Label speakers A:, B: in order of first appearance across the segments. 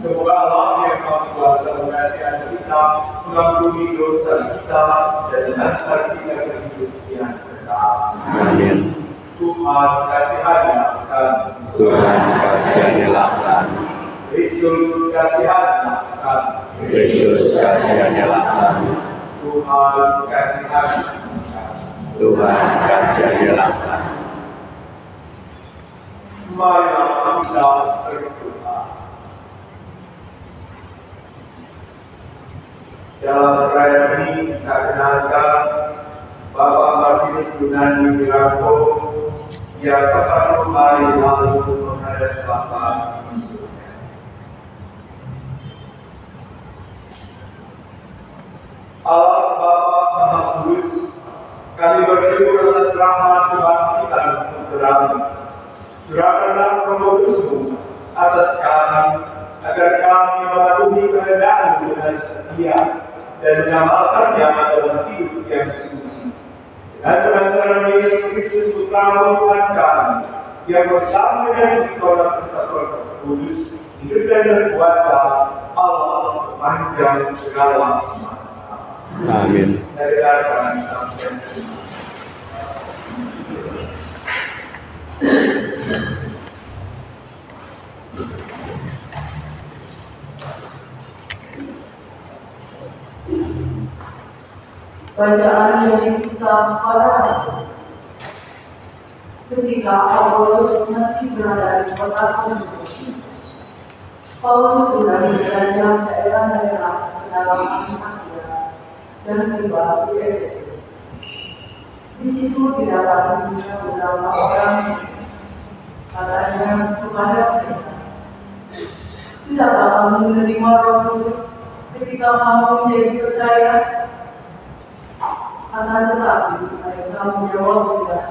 A: Semoga Allah yang Maha Kuasa mengasihi kita kita, mengampuni dosa kita, dan hantar kita ke hidup yang kekal.
B: Amin.
A: Tuhan kasihanilah kami.
B: Tuhan kasihanilah kami.
A: Kristus kasihanilah kami.
B: Kristus kasihanilah kami.
A: Tuhan kasihanilah kami.
B: Tuhan kasihanilah kami.
A: Marilah kita berdoa. Dalam perayaan ini kita kenalkan Bapak Martinus Yunani Wiranto yang 40 hari lalu menghadap Bapak di surga. Allah Bapa Maha Kudus, kami bersyukur atas rahmat Tuhan kita untuk kami. Curahkanlah Roh-Mu atas kami, agar kami mematuhi kehendak-Mu dengan setia dan mengamalkannya dalam hidup yang suci. Dan penantaran Yesus Kristus Putra Tuhan kami, yang bersama dengan Dikau Persatuan Roh Kudus, hidup dan berkuasa Allah sepanjang segala masa.
B: Amin.
A: Dengarkan sabda Tuhan.
C: Bacaan dari kisah para rasul. Ketika Paulus masih berada di kota Korintus, Paulus sudah menjelajah daerah-daerah pedalaman Asia dan tiba di Efesus. Di situ didapati beberapa orang, katanya kepada mereka, "Sudahkah kamu menerima Roh Kudus ketika kamu menjadi percaya?" Akan tetapi mereka menjawab tidak.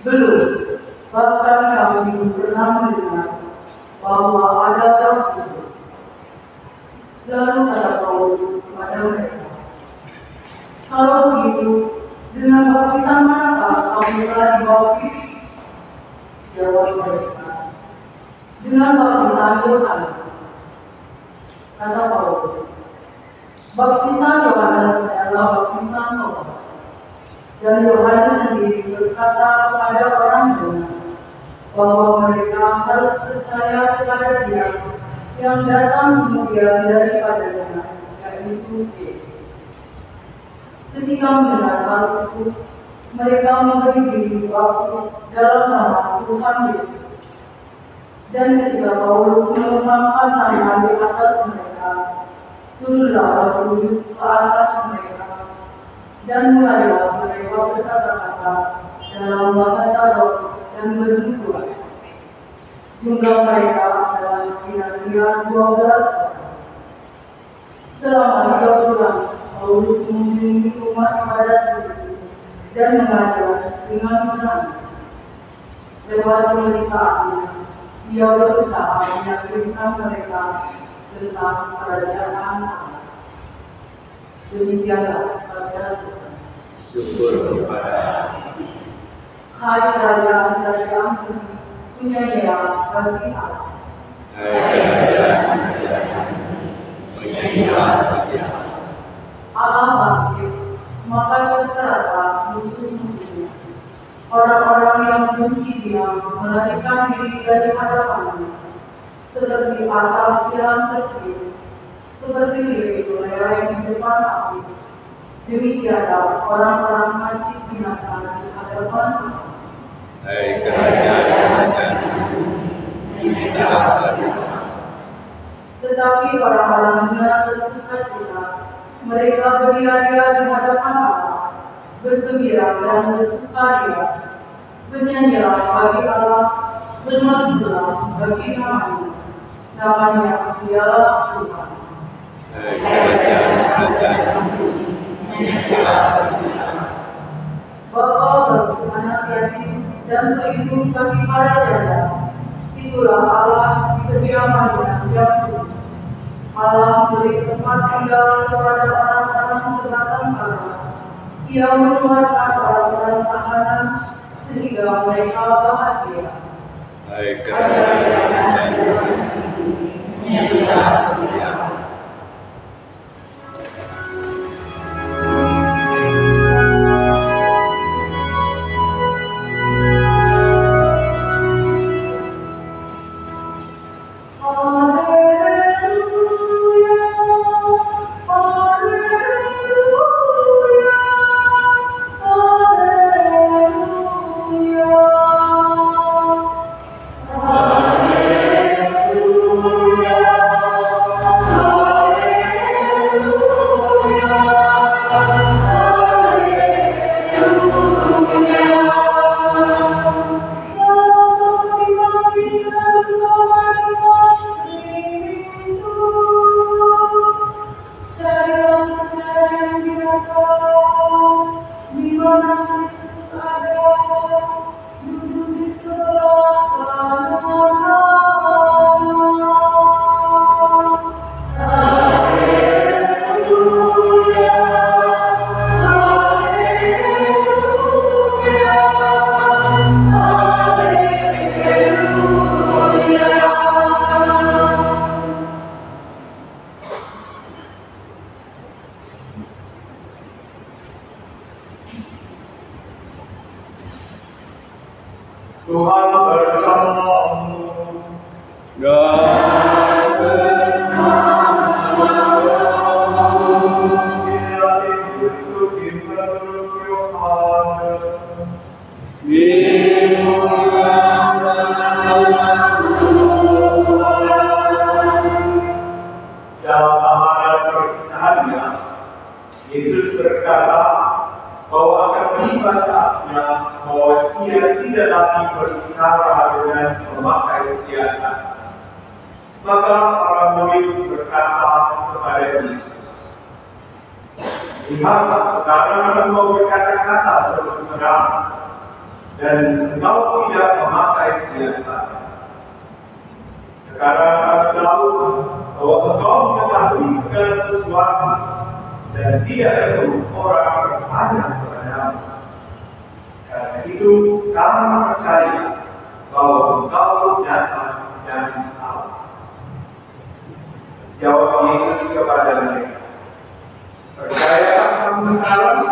C: Belum, bahkan kami belum pernah mendengar bahwa ada Roh Kudus. Lalu kata Paulus kepada mereka, "Kalau begitu, dengan baptisan manakah kamu telah dibaptis?" Jawab mereka, "Dengan baptisan Yohanes." Kata Paulus, "Baptisan Yohanes adalah baptisan Noah, dan Yohanes sendiri berkata kepada orang benar bahwa mereka harus percaya kepada Dia yang datang kemudian daripadanya, yaitu Yesus." Ketika mendengar hal itu, mereka memberi diri baptis dalam nama Tuhan Yesus. Dan ketika Paulus mengembangkan tangan di atas mereka, turunlah Roh Kudus ke atas mereka, dan mulailah mereka berkata-kata dalam bahasa roh dan bernubuat. Jumlah mereka adalah kira-kira 12 orang. Selama 3 bulan, Paulus mengunjungi rumah ibadat di situ dan mengajar dengan tenang. Lewat pemberitaannya, dia berusaha meyakinkan mereka tentang kerajaan Allah. Demikianlah sabda Tuhan.
B: Syukur kepada
C: Hai kerajaan punya bagi Allah. Allah bangkit, maka terserahlah musuh-musuhnya. Orang-orang yang benci Dia melarikan diri dari hadapannya, seperti asap yang kecil, seperti lilin meleleh di depan api. Demikianlah orang-orang masih binasa di hadapan Allah.
B: Hai kerajaan
C: Tetapi orang-orang benar bersuka-cita, mereka beria-ria di hadapan Allah, bergembira dan bersukaria. Bernyanyilah bagi Allah, bermasmurlah bagi namanya. Namanya Dialah Tuhan. Bapa bagi anak yatim dan pelindung bagi para janda, itulah Allah di kediamannya yang kudus. Allah memberi tempat tinggal kepada orang-orang sebatang kara. Ia mengeluarkan orang-orang tahanan sehingga mereka bahagia.
B: Hai kerajaan
C: Tuhan Yesus ada, duduk di sebelah kanan Allah. Haleluya, haleluya, haleluya.
A: Tuhan bersamamu.
B: Dan
A: Inilah Injil Tuhan menurut Yohanes. Dalam amanat perpisahannya, Yesus berkata bahwa akan tiba saatnya bahwa Ia tidak lagi berbicara dengan memakai kiasan. Maka para murid berkata kepada Yesus, "Lihatlah, sekarang engkau berkata-kata terus terang, dan engkau tidak memakai kiasan. Sekarang kami tahu bahwa engkau mengetahui segala sesuatu, dan tidak perlu orang bertanya kepadamu. Karena itu kami percaya bahwa engkau datang dari Allah." Jawab Yesus kepada mereka, "Percayakah kamu sekarang?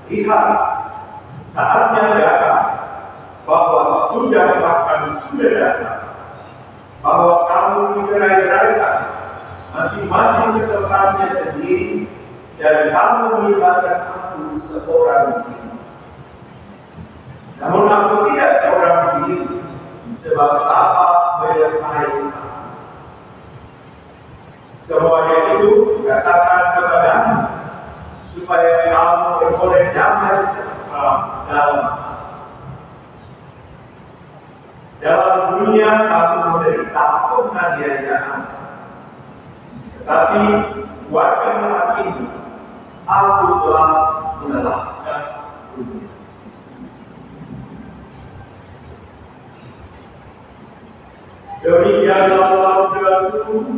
A: Lihat, saatnya datang, bahwa sudah datang, bahwa kamu dicerai-beraikan masing-masing ke tempatnya sendiri, dan kamu meninggalkan aku seorang diri. Namun aku tidak seorang diri, sebab Bapa menyertai aku. Semuanya itu katakan kepadamu, supaya kamu beroleh damai sejahtera dalam aku. Dalam dunia kamu menderita penganiayaan, tetapi buatkanlah hatimu, aku telah mengalahkan dunia." Demikianlah sabda Tuhan.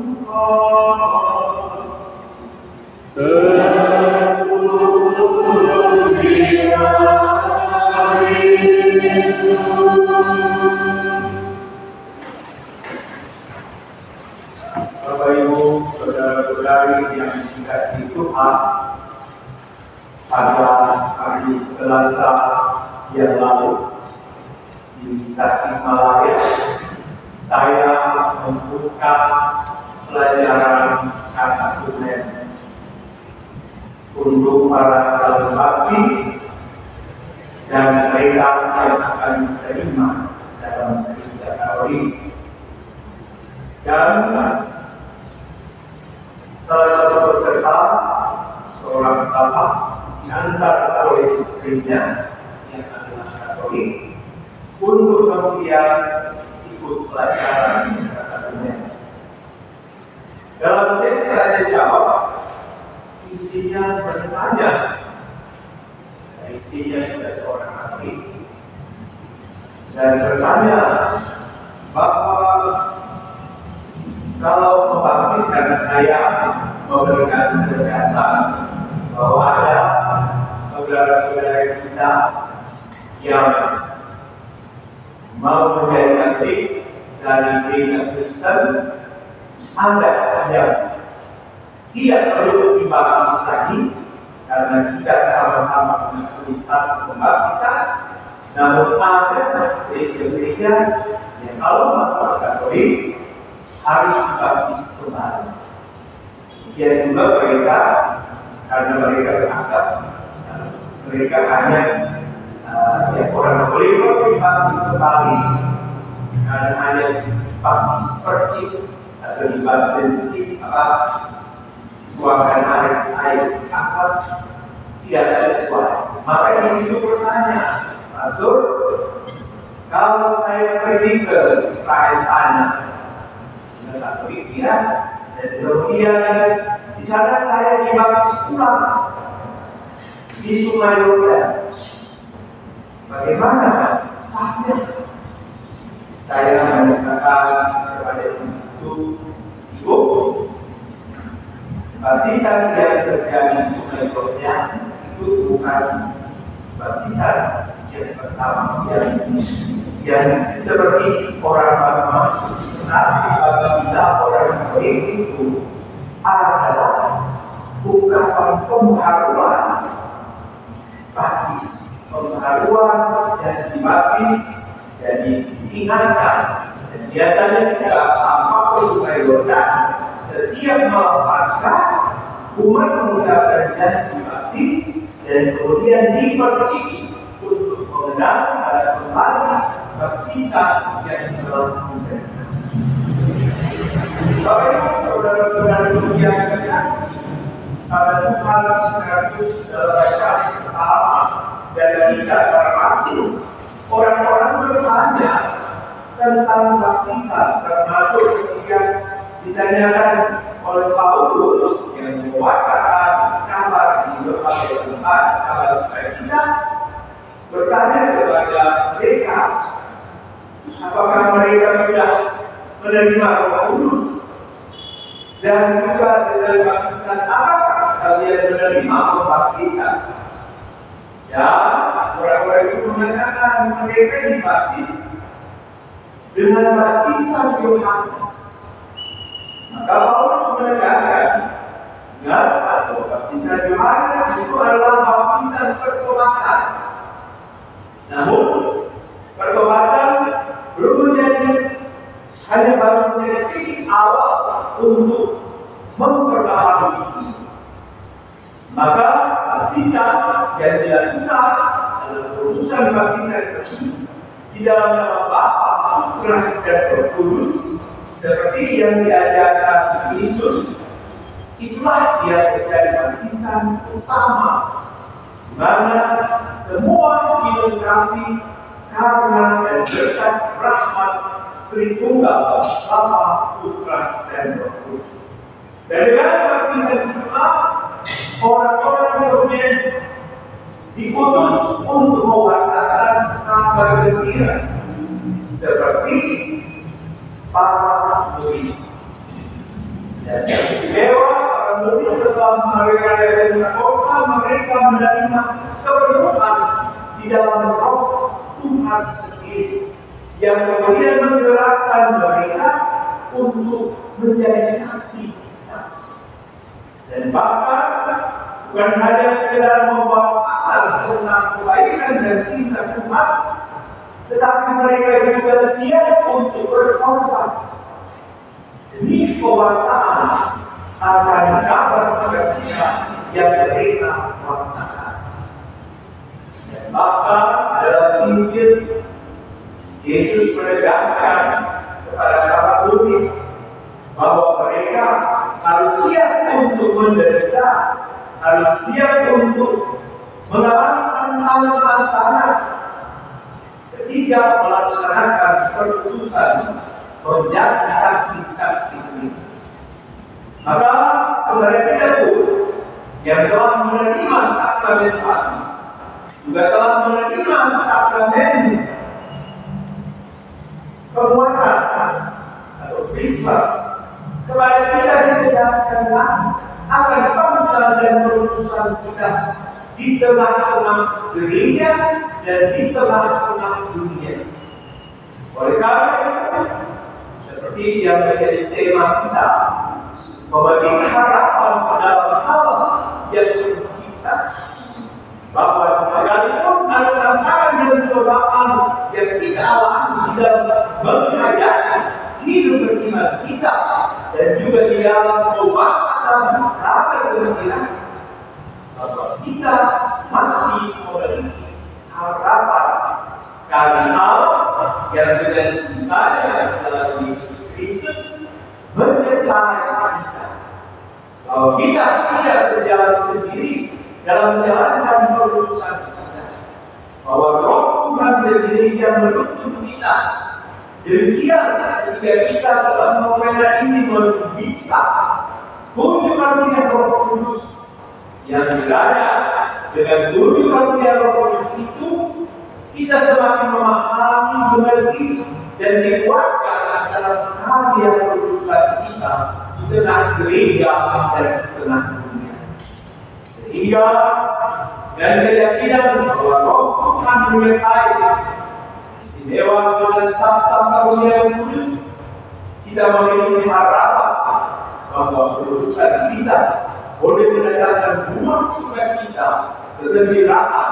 A: Bapak Ibu, saudara-saudari yang dikasihi Tuhan, pada hari Selasa yang lalu di Tasikmalaya, saya membuka pelajaran kata Tuhan untuk para calon baptis dan mereka yang akan diterima dalam gereja Katolik. Dan salah satu peserta, seorang bapak diantar oleh istrinya yang adalah Katolik untuk kemudian ikut pelajaran kata Tuhan. Dalam sesi tanya jawab, istrinya bertanya, istrinya sudah seorang Katolik, dan bertanya, "Bapak, kalau membaptiskan saya memberikan penegasan bahwa ada saudara-saudara kita yang mau menjadi Katolik dari gereja Kristen, Anda yang tidak perlu dibaptis lagi karena kita sama-sama mengakui satu pembaptisan. Namun ada gereja-gereja yang kalau masuk Katolik harus dibaptis kembali." Demikian juga mereka, karena mereka menganggap mereka hanya orang Katolik perlu dibaptis kembali karena hanya dibaptis percik atau dibaptis tuangkan air akar tidak sesuai. Maka ini itu bertanya, "Pastor, kalau saya pergi ke Israel sana, Katolik ya, dan kemudian di sana saya dibaptis ulang, di Sungai Yordan. Bagaimana saatnya saya mengatakan kepada ibu, ibu, baptisan yang terjadi di Sungai Yordan itu bukan baptisan yang pertama yang seperti orang baru masuk, tetapi bagi kita orang baik itu adalah ungkapan pembaharuan baptis, pembaharuan janji baptis. Jadi diingatkan, dan biasanya juga tanpa Sungai Yordan setiap malam Paskah umat mengucapkan janji baptis dan kemudian diperciki untuk mengenal dan kembali baptisan yang telah diberikan. Bapak Ibu saudara-saudara yang terkasih, sabda Tuhan terus dalam bacaan pertama dan kisah para rasul, orang-orang bertanya tentang baptisan, termasuk ketika ditanyakan oleh Paulus yang membawakan kabar di berbagai tempat, kabar sukacita, bertanya kepada mereka, apakah mereka sudah menerima Roh Kudus, dan juga dengan baptisan apakah kalian menerima pembaptisan? Ya, orang-orang itu mengatakan mereka dibaptis dengan baptisan Yohanes. Maka Paulus menegaskan, ingat bahwa baptisan Yohanes itu adalah baptisan pertobatan. Namun, pertobatan belum menjadi hanya baru menjadi titik awal untuk memperbaharui diri. Maka baptisan yang dilakukan adalah urusan baptisan tersebut di dalam nama Bapa, Putra, dan Roh Kudus, seperti yang diajarkan Yesus. Itulah dia menjadi baptisan utama, di mana semua dilengkapi karena dan berkat rahmat Tritunggal Bapa, Putra, dan Roh Kudus. Dan dengan baptisan itulah orang-orang kemudian dikutus untuk mewartakan kabar gembira seperti para murid. Dan yang istimewa, para murid setelah mereka dari Pentakosta, mereka menerima kepenuhan di dalam Roh Tuhan sendiri, yang kemudian menggerakkan mereka untuk menjadi saksi-saksi. Dan bahkan bukan hanya sekedar membawakan tentang kebaikan dan cinta Tuhan, tetapi mereka juga siap untuk berkorban demi pewartaan akan kabar sukacita yang mereka wartakan. Dan bahkan dalam Injil, Yesus menegaskan kepada para murid bahwa mereka harus siap untuk menderita, harus siap untuk mengalami tantangan-tantangan ketika melaksanakan keputusan menjadi saksi-saksi Kristus. Maka kepada kita pun yang telah menerima sakramen baptis, juga telah menerima sakramen penguatan atau krisma, kepada kita ditegaskanlah akan panggilan dan perutusan kita di tengah-tengah gereja dan di tengah-tengah dunia. Oleh karena itu, seperti yang menjadi tema kita, membagi harapan dalam hal yang kita, bahwa sekalipun ada tantangan dan cobaan yang kita alami di dalam menghadapi hidup beriman kita, dan juga di dalam pengobatan damai gembira, bahwa kita masih memiliki harapan karena Allah yang dengan cintanya dalam Yesus Kristus menyertai kita. Bahwa kita tidak berjalan sendiri dalam menjalankan perurusan kita, bahwa Roh Tuhan sendiri yang menuntun kita. Demikian ketika kita dalam novena ini meminta kunjungan Roh Kudus yang berada dengan turun karunia Roh Kudus itu, kita semakin memahami, mengerti, dan dikuatkan dalam karya perusahaan kita di tengah gereja dan di tengah dunia. Sehingga dan keyakinan bahwa Roh Tuhan menyertai istimewa dengan sabta karunia Roh Kudus, kita memiliki harapan bahwa perusahaan kita boleh mendatangkan buah sukacita, kegembiraan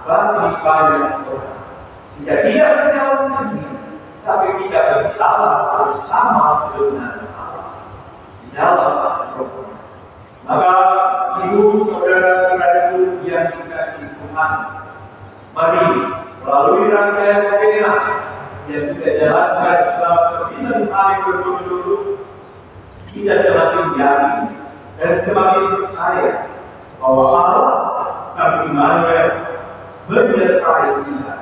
A: bagi banyak orang. Kita tidak berjalan sendiri, tapi kita berjalan bersama dengan Allah di dalam Roh. Maka ibu, saudara-saudaraku yang dikasihi Tuhan, mari melalui rangkaian pembinaan yang kita jalankan selama 9 hari berturut-turut, kita semakin yakin dan semakin percaya bahwa Allah Sang Immanuel menyertai kita,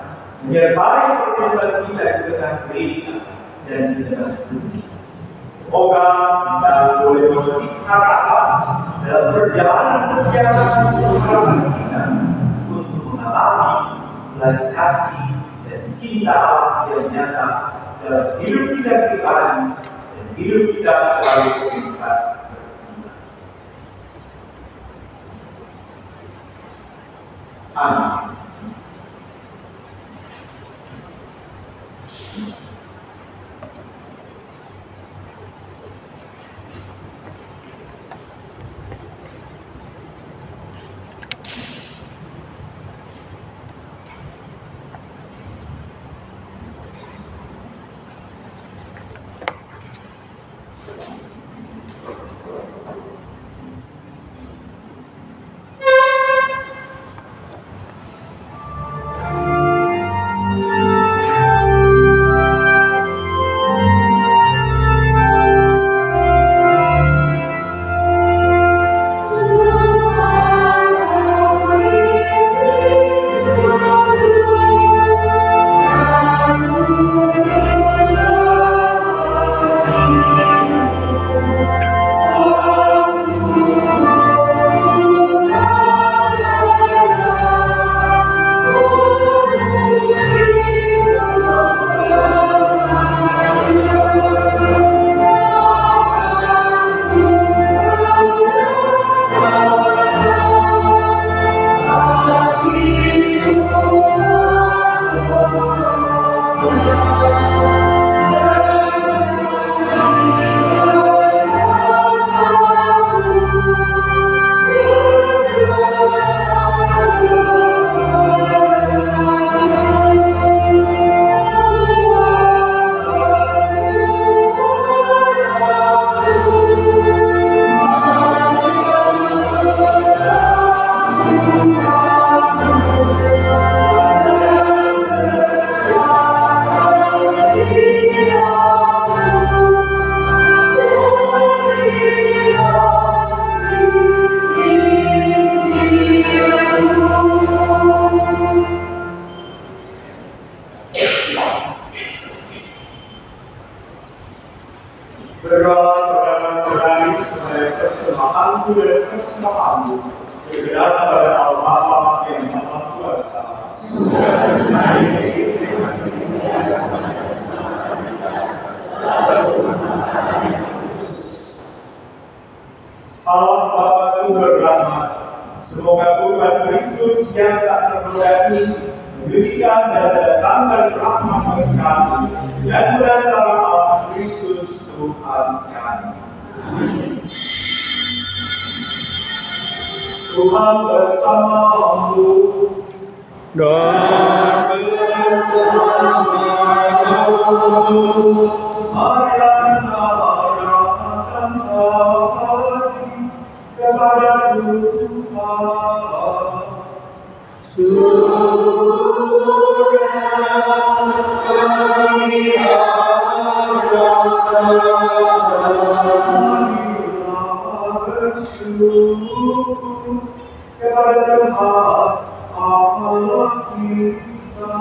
A: menyertai perusahaan kita di tengah gereja dan di tengah dunia. Semoga kita boleh memiliki harapan dalam perjalanan persiapan kehidupan kita untuk mengalami belas kasih dan cinta Allah yang nyata dalam hidup kita pribadi dan hidup kita sebagai komunitas. Amin. Berdoa saudara-saudari supaya persembahanku dan persembahanmu berkenan pada Allah Bapa yang Maha Kuasa. Allah Bapa sumber rahmat, semoga Tuhan Kristus yang tak ternoda ini memberikan dan mendatangkan rahmat berkat dan berantara Allah Kristus Tuhan kami. Tuhan bersamamu dan bersamamu. Marilah arahkan hati kepada Tuhan. Kepada Tuhan Allah kita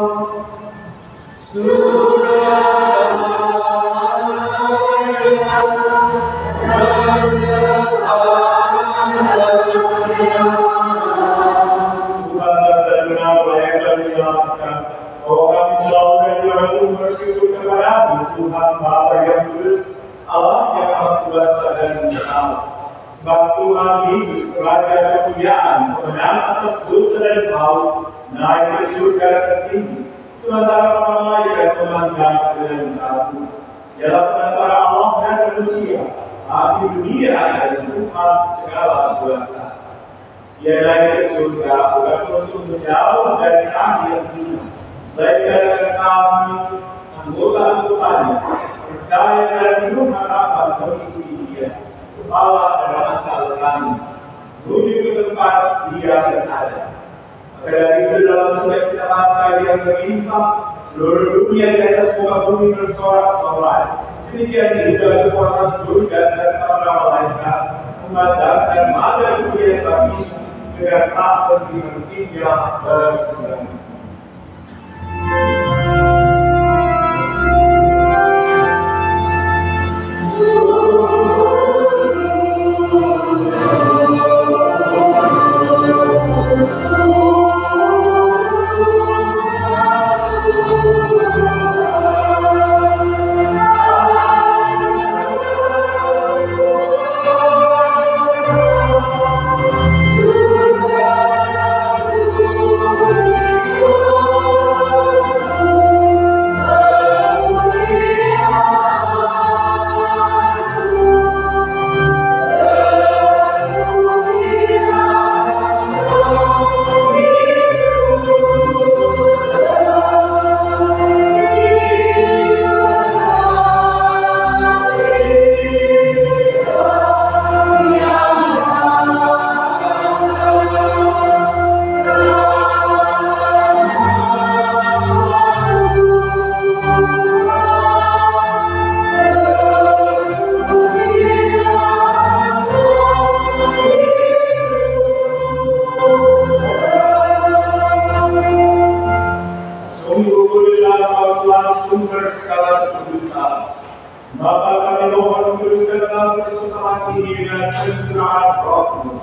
A: raja kemuliaan, kemenangan atas dosa dan maut, naik ke surga tertinggi. Sementara para malaikat memandang dengan takut. Ialah antara Allah dan manusia, api dunia dan Tuhan segala kuasa. Ia naik ke surga bukan untuk menjauh dari akhir dunia, melainkan kami anggota-anggotanya percaya dan penuh harapan mengisi dia, kepala dan asal kami, menuju ke tempat dia berada. Maka dari itu dalam surat kita pasal yang berlimpah, seluruh dunia di atas muka bumi bersorak-sorai. Demikian juga kekuatan surga serta para malaikat memandangkan mata dunia bagi dengan takut dimentingnya berkenan. Maka kami mohon teruskanlah persoalan ini dengan pencerahan Roh-Mu.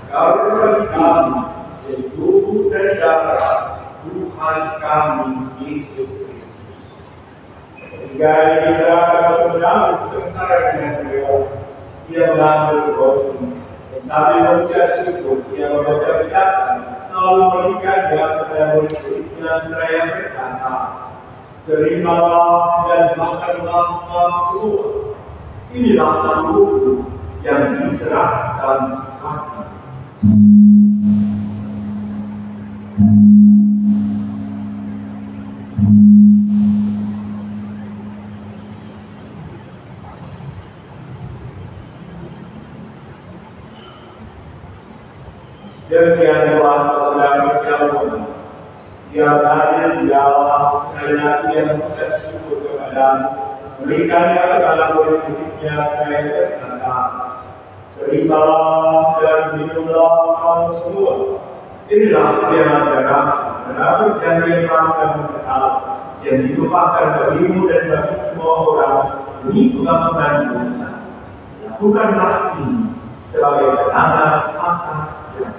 A: Karena kami, yaitu tubuh dan darah Tuhan kami Yesus Kristus. Ketika ia diserahkan untuk menanggung sengsara dengan beliau, ia mengambil roti, dan sambil mengucap syukur, ia membaca bacaan, lalu memberikannya kepada murid-muridnya seraya berkata, terimalah dan makanlah kamu semua. Inilah tubuhku yang diserahkan kami. Demikian puasa sudah berjalan. Dia hadir di Allah sekalian dia mengucap syukur kepadamu, berikannya kepada murid-muridnya seraya berkata, terimalah dan minumlah kamu semua. Inilah firman darahku, dan perjanjian baru dan kekal yang ditumpahkan bagimu dan bagi semua orang demi pengampunan dosa. Lakukanlah ini sebagai kenangan akan Tuhan.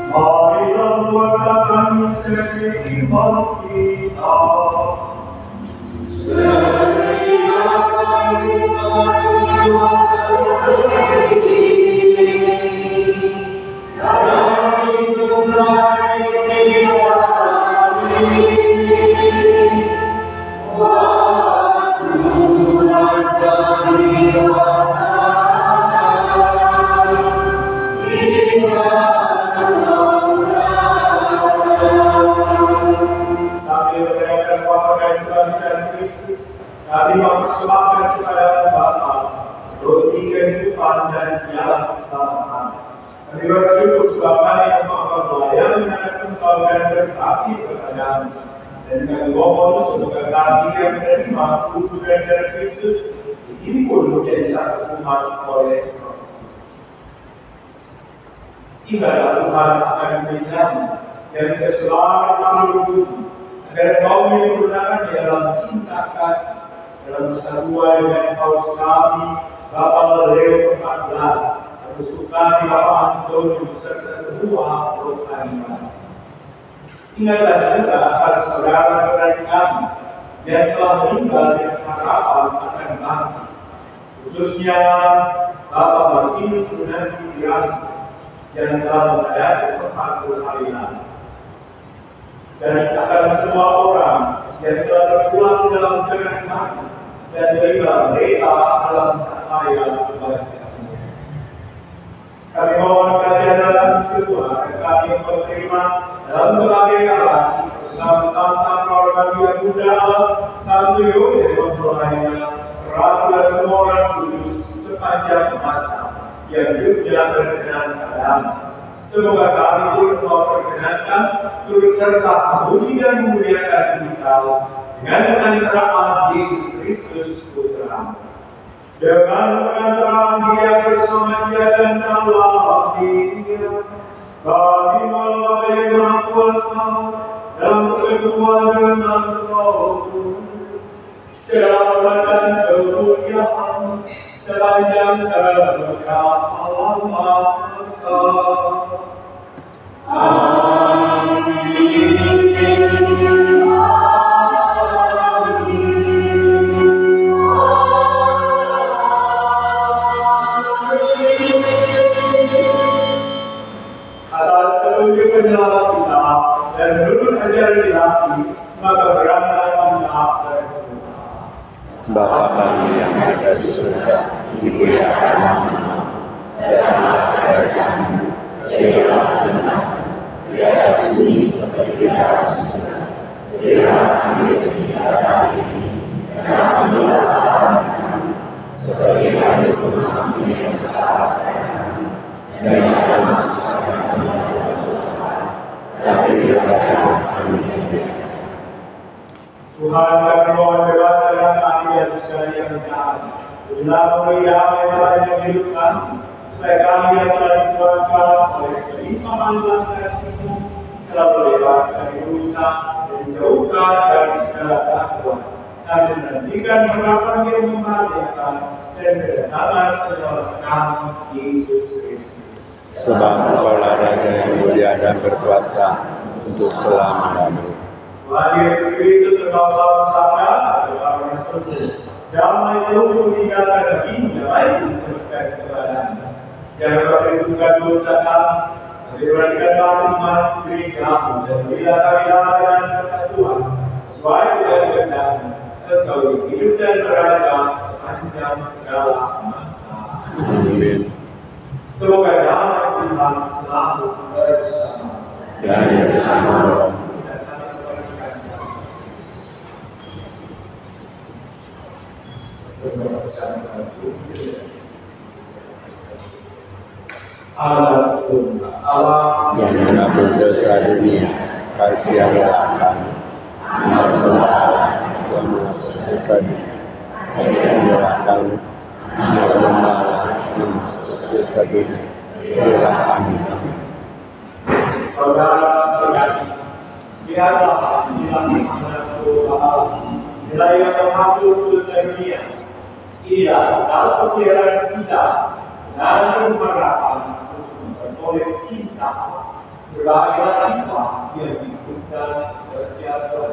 A: Marilah buatkan seperti iman kita. Kami mempersembahkan kepada Bapa roti kehidupan dan jalan keselamatan. Kami bersyukur sebab kami dapat melayani dan Engkau dan berbakti kepadamu. Dan kami mohon semoga kami yang menerima tubuh dan darah Kristus dihimpun menjadi satu umat oleh Roh. Ingatlah Tuhan akan menjamu dan keselamatan seluruh bumi, agar kau menyempurnakan di dalam cinta kasih, dalam persatuan dengan Paus kami Bapak Leo 14, besukan di Bapak Antonius serta semua rohaniwan. Ingatlah juga akan saudara-saudara kami yang telah meninggal dengan harapan akan bangsa, khususnya Bapak Martinus Gunandian yang telah menghadapi 40 hari lalu. Dan akan semua orang yang telah terpulang dalam kerendahan dan terima mereka dalam cahaya kebahagiaan. Kami mohon kasihan dalam semua dan kami menerima dalam berbagai kala bersama Santa Claudia Bunda, Santo Yosef Pemberhanya, Rasul dan semua orang kudus sepanjang masa yang hidupnya berkenan padamu. Semoga kami pun memperkenankan turut serta memuji dan memuliakan Engkau dengan pengantaraan Yesus Kristus Putra. Dengan pengantaraan Dia bersama Dia dan dalam Dia, kami melalui Maha Kuasa dalam persekutuan dengan Roh Kudus, selamat dan kemuliaan sepanjang segala masa. Atas petunjuk penyelamat kita dan menurut ajaran ilahi, maka berangkat kita dari surga.
B: Bapa kami yang ada di surga, dimuliakan namamu, datanglah kerajaanmu, jadilah kehendakmu di atas bumi seperti di atas surga. Berilah kami rezeki hari ini, dan ampunilah kesalahan kami, seperti kami pun mengampuni kesalahan kami. Dan jangan masukkan kami ke dalam pencobaan, tapi bebaskanlah kami dari jahat.
A: Tuhan, kami mohon bebaskan kami dari segala yang jahat. Berilah kami damai saat yang hidup kami, supaya kami yang telah dikuatkan oleh kelimpahan kasih-Mu selalu bebas dari dosa dan dijauhkan dari segala gangguan, sambil menantikan harapan yang membahagiakan dan kedatangan penolong kami, Yesus Kristus.
B: Sebab Engkaulah Raja yang mulia dan berkuasa untuk selama-lamanya.
A: Tuhan Yesus Kristus telah bersabda dalam Rasul-Nya, damai itu meninggalkan hingga baik berkat kepada-Nya. Jangan perhitungkan dosa kami, tapi berikanlah iman gereja-Mu dan berilah kami damai dan persatuan sesuai dengan kehendak-Mu. Engkau hidup dan beraja sepanjang segala masa.
B: Amin.
A: Semoga damai Tuhan selalu bersama
B: Dan bersama roh.
A: kita saling berkasih. Allah
B: Yang menghapus dosa dunia, kasihanlah kami. Ampunilah Allah yang menghapus dosa dunia, kasihanlah kami. Ampunilah Allah yang menghapus dosa dunia, berilah kami.
A: saudara-saudari, biarlah dilatih Allah, nilai yang menghapus dosa dunia. Inilah dalam persiaran kita dengan harapan untuk memperoleh cinta berbahagia kita yang diberikan setiap Tuhan.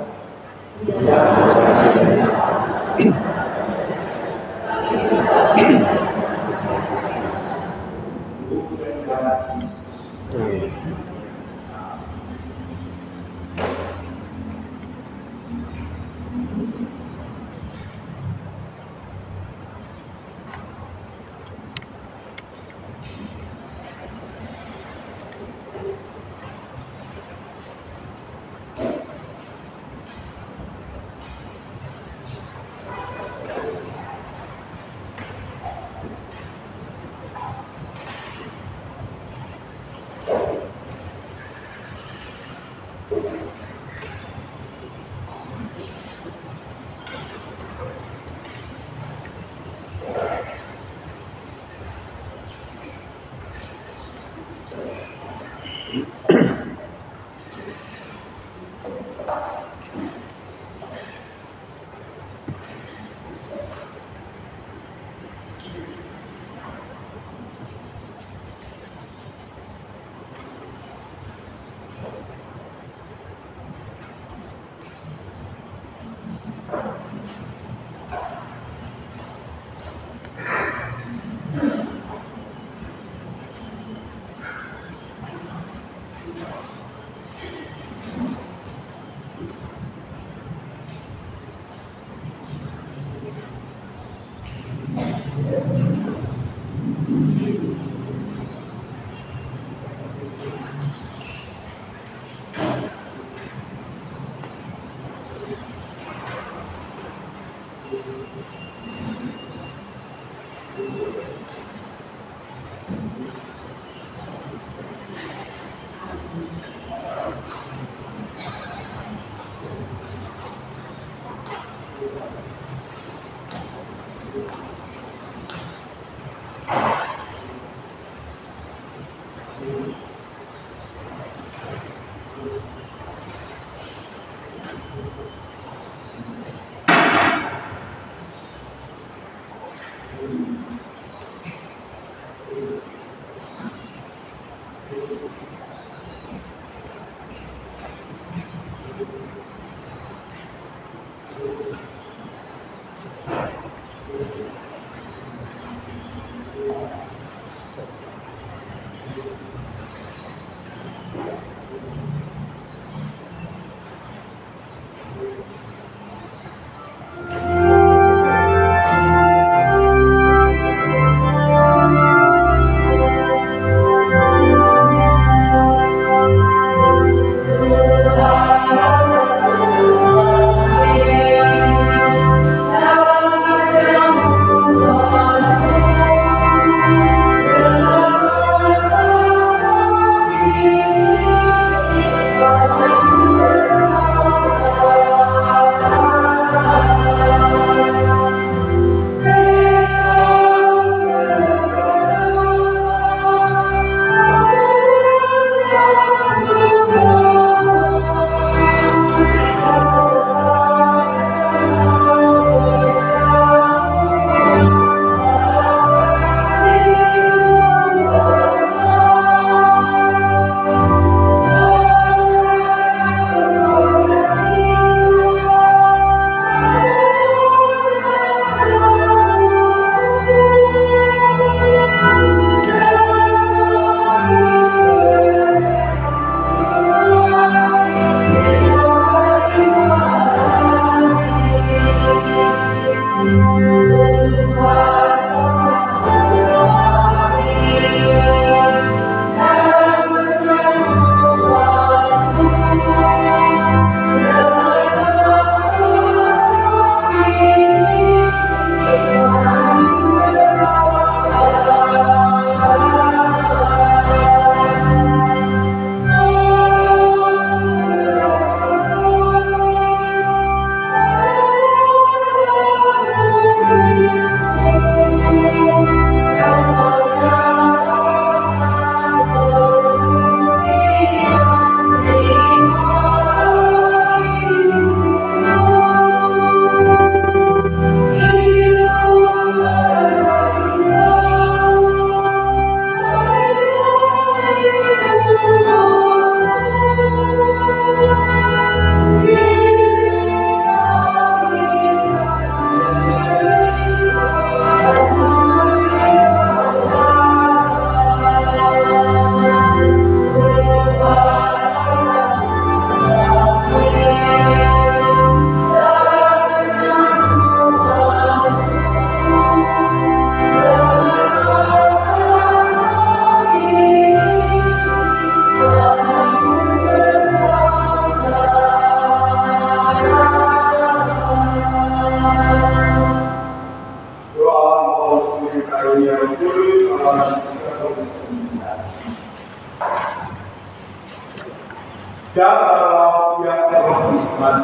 A: Ya Allah yang berhikmat,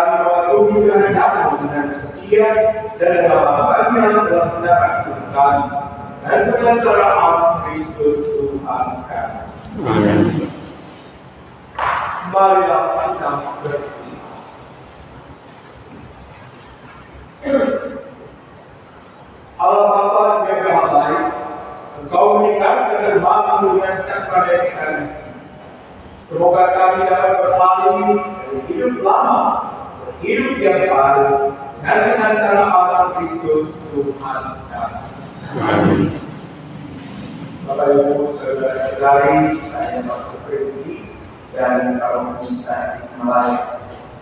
A: kami bawa tubuh dan kamu dengan setia dan bahagia dalam cara hidup kami dan dengan terang Kristus Tuhan kami.
B: Amin.
A: Marilah kita berdoa. Allah Bapa yang Maha Baik, Engkau meningkatkan dermamu dengan sakramen Ekaristi. Semoga kami dapat berpaling dari hidup lama, hidup yang baru, dan dengan dalam Allah Kristus Tuhan kami.
B: Amin.
A: Bapak Ibu saudara-saudari, saya Bapak Pribadi dan komunitas Melayu.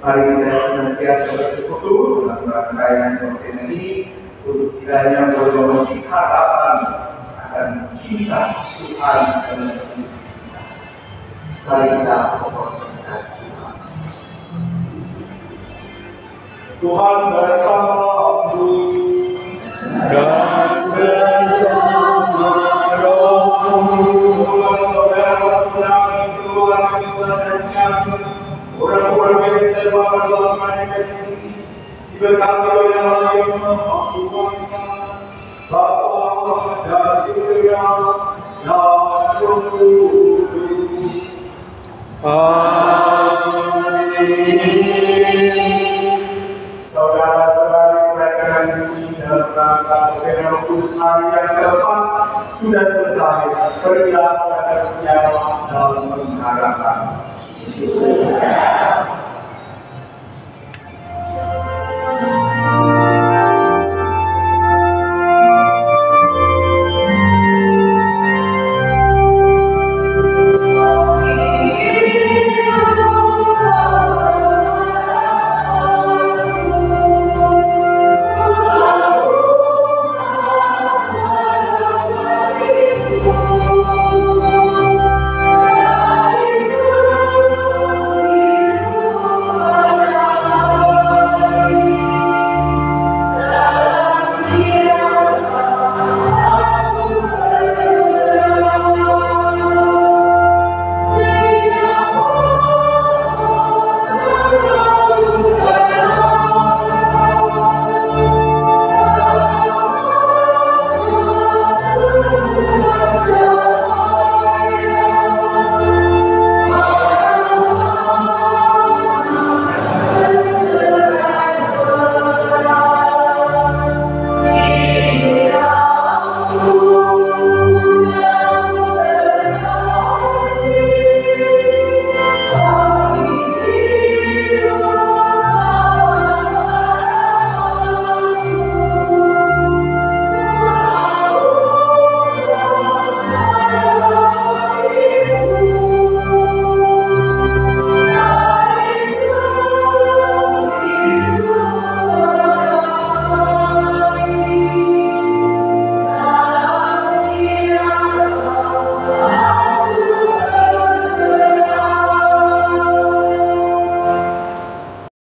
A: Mari kita senantiasa bersekutu dalam rangkaian konten ini untuk kiranya boleh memiliki harapan akan cinta Tuhan dan mari kita komunitas Tuhan bersamamu
B: Dan bersama rohmu.
A: saudara-saudara keluarga dan orang-orang yang terbawa dalam mereka ini diberkati oleh Allah yang Maha Kuasa, Bapa dan Putra dan Roh Kudus.
B: Amin.
A: Saudara-saudari mereka di dalam rangka Roh Kudus hari yang keempat sudah selesai. Berilah pada siapa dalam pengharapan.